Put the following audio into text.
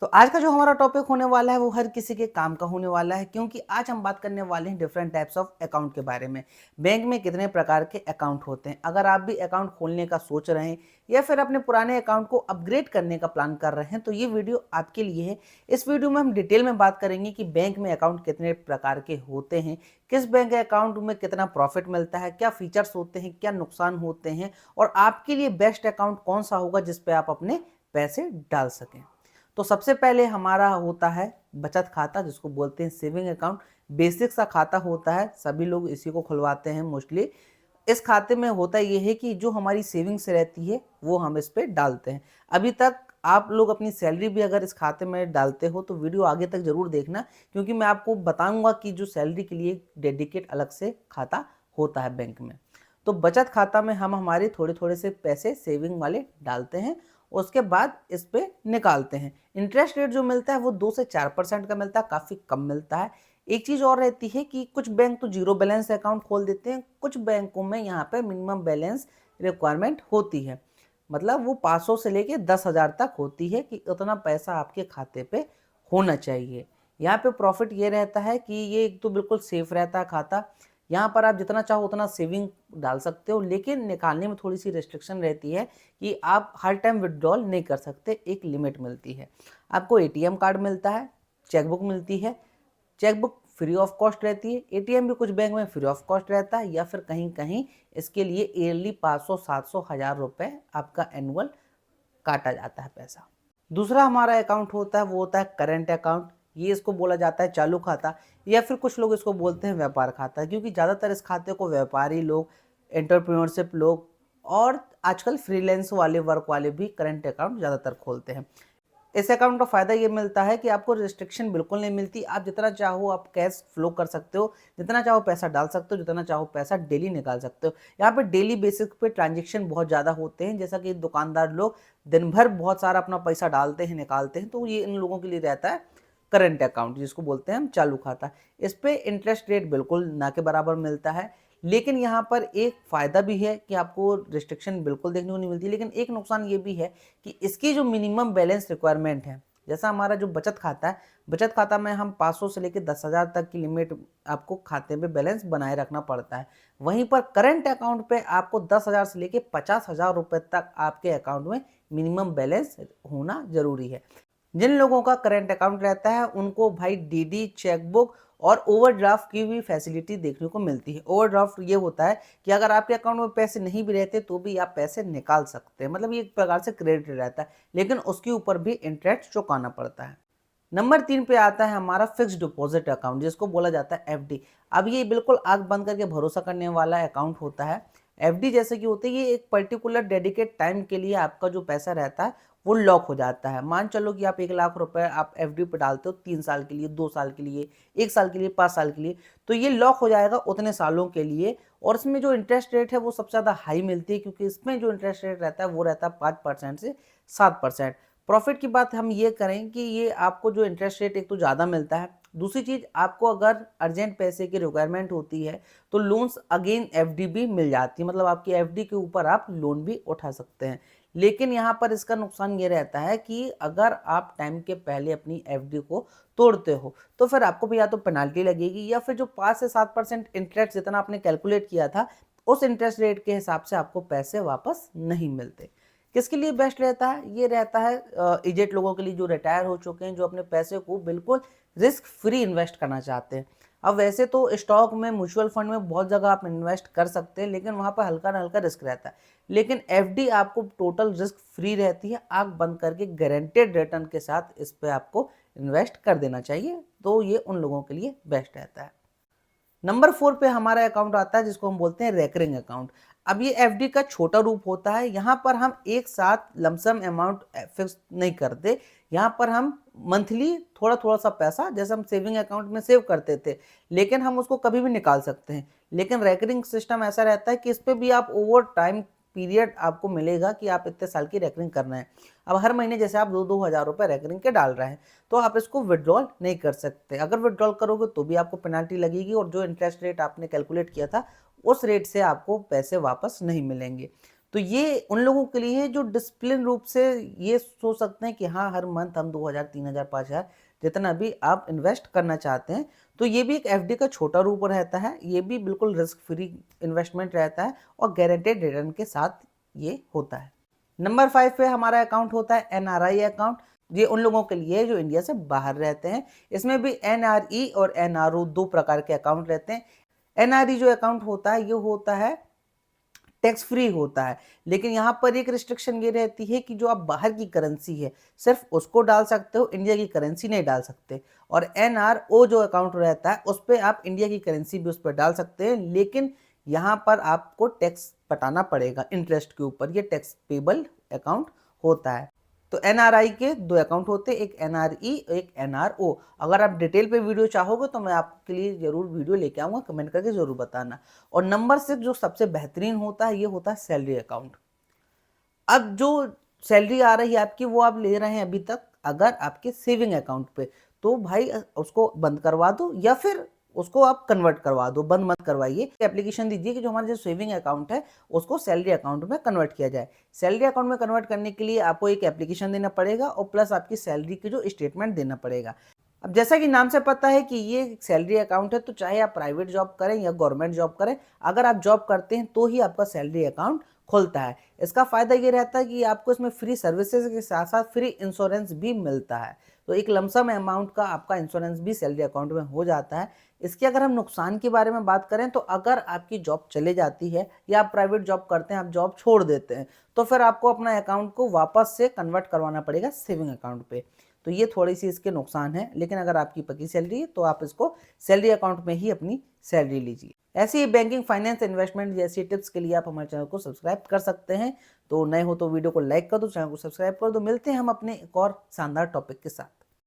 तो आज का जो हमारा टॉपिक होने वाला है वो हर किसी के काम का होने वाला है, क्योंकि आज हम बात करने वाले हैं डिफरेंट टाइप्स ऑफ अकाउंट के बारे में। बैंक में कितने प्रकार के अकाउंट होते हैं। अगर आप भी अकाउंट खोलने का सोच रहे हैं या फिर अपने पुराने अकाउंट को अपग्रेड करने का प्लान कर रहे हैं तो ये वीडियो आपके लिए है। इस वीडियो में हम डिटेल में बात करेंगे कि बैंक में अकाउंट कितने प्रकार के होते हैं, किस बैंक अकाउंट में कितना प्रॉफिट मिलता है, क्या फीचर्स होते हैं, क्या नुकसान होते हैं और आपके लिए बेस्ट अकाउंट कौन सा होगा जिस पे आप अपने पैसे डाल सकें। तो सबसे पहले हमारा होता है बचत खाता, जिसको बोलते हैं सेविंग अकाउंट। बेसिक सा खाता होता है, सभी लोग इसी को खुलवाते हैं मोस्टली। इस खाते में होता ये है कि जो हमारी सेविंग्स रहती है वो हम इस पे डालते हैं। अभी तक आप लोग अपनी सैलरी भी अगर इस खाते में डालते हो तो वीडियो आगे तक जरूर देखना, क्योंकि मैं आपको बताऊंगा कि जो सैलरी के लिए डेडिकेट अलग से खाता होता है बैंक में। तो बचत खाता में हम हमारे थोड़े थोड़े से पैसे सेविंग वाले डालते हैं, उसके बाद इस पे निकालते हैं। इंटरेस्ट रेट जो मिलता है वो 2 से 4% का मिलता है, काफ़ी कम मिलता है। एक चीज़ और रहती है कि कुछ बैंक तो जीरो बैलेंस अकाउंट खोल देते हैं, कुछ बैंकों में यहाँ पे मिनिमम बैलेंस रिक्वायरमेंट होती है। मतलब वो 500 से लेके 10,000 तक होती है कि उतना पैसा आपके खाते पे होना चाहिए। यहाँ पे प्रॉफिट ये रहता है कि ये एक तो बिल्कुल सेफ रहता है खाता। यहाँ पर आप जितना चाहो उतना सेविंग डाल सकते हो, लेकिन निकालने में थोड़ी सी रिस्ट्रिक्शन रहती है कि आप हर टाइम विड्रॉल नहीं कर सकते, एक लिमिट मिलती है। आपको एटीएम कार्ड मिलता है, चेकबुक मिलती है। चेकबुक फ्री ऑफ कॉस्ट रहती है, एटीएम भी कुछ बैंक में फ्री ऑफ कॉस्ट रहता है, या फिर कहीं कहीं इसके लिए ईयरली 500, 700, 1000 रुपये आपका एनुअल काटा जाता है पैसा। दूसरा हमारा अकाउंट होता है वो होता है करंट अकाउंट। ये इसको बोला जाता है चालू खाता, या फिर कुछ लोग इसको बोलते हैं व्यापार खाता, क्योंकि ज़्यादातर इस खाते को व्यापारी लोग, एंटरप्रेन्योरशिप लोग और आजकल फ्रीलांस वाले, वर्क वाले भी करंट अकाउंट ज़्यादातर खोलते हैं। इस अकाउंट का फ़ायदा ये मिलता है कि आपको रिस्ट्रिक्शन बिल्कुल नहीं मिलती। आप जितना चाहो आप कैश फ्लो कर सकते हो, जितना चाहो पैसा डाल सकते हो, जितना चाहो पैसा डेली निकाल सकते हो। यहाँ पे डेली बेसिस पे ट्रांजेक्शन बहुत ज़्यादा होते हैं, जैसा कि दुकानदार लोग दिन भर बहुत सारा अपना पैसा डालते हैं, निकालते हैं, तो ये इन लोगों के लिए रहता है करंट अकाउंट, जिसको बोलते हैं हम चालू खाता। इस पर इंटरेस्ट रेट बिल्कुल ना के बराबर मिलता है, लेकिन यहाँ पर एक फ़ायदा भी है कि आपको रिस्ट्रिक्शन बिल्कुल देखने को नहीं मिलती। लेकिन एक नुकसान ये भी है कि इसकी जो मिनिमम बैलेंस रिक्वायरमेंट है, जैसा हमारा जो बचत खाता है, बचत खाता में हम 500 से लेकर 10,000 तक की लिमिट आपको खाते में बैलेंस बनाए रखना पड़ता है। वहीं पर करंट अकाउंट पे आपको 10,000 से लेकर 50,000 रुपये तक आपके अकाउंट में मिनिमम बैलेंस होना जरूरी है। जिन लोगों का करंट अकाउंट रहता है उनको भाई डीडी, चेकबुक और ओवरड्राफ्ट की भी फैसिलिटी देखने को मिलती है। ओवरड्राफ्ट ये होता है कि अगर आपके अकाउंट में पैसे नहीं भी रहते तो भी आप पैसे निकाल सकते हैं, मतलब ये एक प्रकार से क्रेडिट रहता है, लेकिन उसके ऊपर भी इंटरेस्ट चुकाना पड़ता है। नंबर 3 पे आता है हमारा फिक्स्ड डिपॉजिट अकाउंट, जिसको बोला जाता है एफडी। अब ये बिल्कुल आंख बंद करके भरोसा करने वाला अकाउंट होता है। एफडी जैसे कि होते हैं, ये एक पर्टिकुलर डेडिकेट टाइम के लिए आपका जो पैसा रहता है वो लॉक हो जाता है। मान चलो कि आप 1,00,000 रुपए आप एफडी पे डालते हो 3 साल के लिए, 2 साल के लिए, 1 साल के लिए, 5 साल के लिए, तो ये लॉक हो जाएगा उतने सालों के लिए। और इसमें जो इंटरेस्ट रेट है वो सबसे ज़्यादा हाई मिलती है, क्योंकि इसमें जो इंटरेस्ट रेट रहता है वो रहता है 5% से 7%। प्रॉफिट की बात हम ये करें कि ये आपको जो इंटरेस्ट रेट एक तो ज़्यादा मिलता है, दूसरी चीज़ आपको अगर अर्जेंट पैसे की रिक्वायरमेंट होती है तो लोन्स अगेन एफडी भी मिल जाती है, मतलब आपकी एफडी के ऊपर आप लोन भी उठा सकते हैं। लेकिन यहाँ पर इसका नुकसान ये रहता है कि अगर आप टाइम के पहले अपनी एफडी को तोड़ते हो तो फिर आपको भी या तो पेनाल्टी लगेगी, या फिर जो 5 से 7% इंटरेस्ट जितना आपने कैलकुलेट किया था उस इंटरेस्ट रेट के हिसाब से आपको पैसे वापस नहीं मिलते। किसके लिए बेस्ट रहता है? ये रहता है एजेड लोगों के लिए, जो रिटायर हो चुके हैं, जो अपने पैसे को बिल्कुल रिस्क फ्री इन्वेस्ट करना चाहते हैं। अब वैसे तो स्टॉक में, म्यूचुअल फंड में बहुत जगह आप इन्वेस्ट कर सकते हैं, लेकिन वहाँ पर हल्का ना हल्का रिस्क रहता है। लेकिन एफडी आपको टोटल रिस्क फ्री रहती है, आंख बंद करके गारंटेड रिटर्न के साथ इस पर आपको इन्वेस्ट कर देना चाहिए, तो ये उन लोगों के लिए बेस्ट रहता है। नंबर 4 पे हमारा अकाउंट आता है जिसको हम बोलते हैं रेकरिंग अकाउंट। अब ये एफडी का छोटा रूप होता है। यहाँ पर हम एक साथ लमसम अमाउंट फिक्स नहीं करते, यहाँ पर हम मंथली थोड़ा थोड़ा सा पैसा, जैसे हम सेविंग अकाउंट में सेव करते थे, लेकिन हम उसको कभी भी निकाल सकते हैं। लेकिन रेकरिंग सिस्टम ऐसा रहता है कि इस पर भी आप ओवर टाइम पीरियड आपको मिलेगा कि आप इतने साल की रेकरिंग करना है। अब हर महीने जैसे आप 2-2 हज़ार रुपये रेकरिंग के डाल रहे हैं तो आप इसको विड्रॉल नहीं कर सकते। अगर विड्रॉल करोगे तो भी आपको पेनाल्टी लगेगी, और जो इंटरेस्ट रेट आपने कैलकुलेट किया था उस रेट से आपको पैसे वापस नहीं मिलेंगे। तो ये उन लोगों के लिए है जो डिसिप्लिन रूप से ये सोच सकते हैं कि हाँ, हर मंथ हम 2000, 3000, 5000 जितना भी आप इन्वेस्ट करना चाहते हैं। तो ये भी एक एफडी का छोटा रूप रहता है, ये भी बिल्कुल रिस्क फ्री इन्वेस्टमेंट रहता है और गारंटेड रिटर्न के साथ ये होता है। नंबर 5 पे हमारा अकाउंट होता है एनआरआई अकाउंट। ये उन लोगों के लिए जो इंडिया से बाहर रहते हैं। इसमें भी एनआरई और एनआरओ 2 प्रकार के अकाउंट रहते हैं। एनआरई जो अकाउंट होता है ये होता है टैक्स फ्री होता है, लेकिन यहाँ पर एक रिस्ट्रिक्शन ये रहती है कि जो आप बाहर की करेंसी है सिर्फ उसको डाल सकते हो, इंडिया की करेंसी नहीं डाल सकते। और एनआरओ जो अकाउंट रहता है उस पर आप इंडिया की करेंसी भी उस पर डाल सकते हैं, लेकिन यहाँ पर आपको टैक्स पटाना पड़ेगा इंटरेस्ट के ऊपर। ये टैक्स पेबल अकाउंट होता है। तो एनआरआई के 2 अकाउंट होते हैं, एक एनआरई एक एनआरओ। अगर आप डिटेल पे वीडियो चाहोगे तो मैं आपके लिए जरूर वीडियो लेके आऊँगा, कमेंट करके जरूर बताना। और नंबर 6 जो सबसे बेहतरीन होता है ये होता है सैलरी अकाउंट। अब जो सैलरी आ रही है आपकी वो आप ले रहे हैं अभी तक अगर आपके सेविंग अकाउंट पे, तो भाई उसको बंद करवा दो या फिर उसको आप कन्वर्ट करवा दो, बंद मत करवाइए। एप्लीकेशन दीजिए कि जो हमारा जो सेविंग अकाउंट है उसको सैलरी अकाउंट में कन्वर्ट किया जाए। सैलरी अकाउंट में कन्वर्ट करने के लिए आपको एक एप्लीकेशन देना पड़ेगा और प्लस आपकी सैलरी की जो स्टेटमेंट देना पड़ेगा। अब जैसा कि नाम से पता है कि ये सैलरी अकाउंट है, तो चाहे आप प्राइवेट जॉब करें या गवर्नमेंट जॉब करें, अगर आप जॉब करते हैं तो ही आपका सैलरी अकाउंट खुलता है। इसका फायदा ये रहता है कि आपको इसमें फ्री सर्विसेज के साथ साथ फ्री इंश्योरेंस भी मिलता है। तो एक लमसम अमाउंट का आपका इंश्योरेंस भी सैलरी अकाउंट में हो जाता है। इसके अगर हम नुकसान के बारे में बात करें तो अगर आपकी जॉब चले जाती है या आप प्राइवेट जॉब करते हैं, आप जॉब छोड़ देते हैं, तो फिर आपको अपना अकाउंट को वापस से कन्वर्ट करवाना पड़ेगा सेविंग अकाउंट पे। तो ये थोड़ी सी इसके नुकसान है, लेकिन अगर आपकी पक्की सैलरी है तो आप इसको सैलरी अकाउंट में ही अपनी सैलरी लीजिए। ऐसे ही बैंकिंग, फाइनेंस, इन्वेस्टमेंट जैसी टिप्स के लिए आप हमारे चैनल को सब्सक्राइब कर सकते हैं। तो नए हो तो वीडियो को लाइक कर दो, चैनल को सब्सक्राइब कर दो। मिलते हैं हम अपने एक और शानदार टॉपिक के साथ।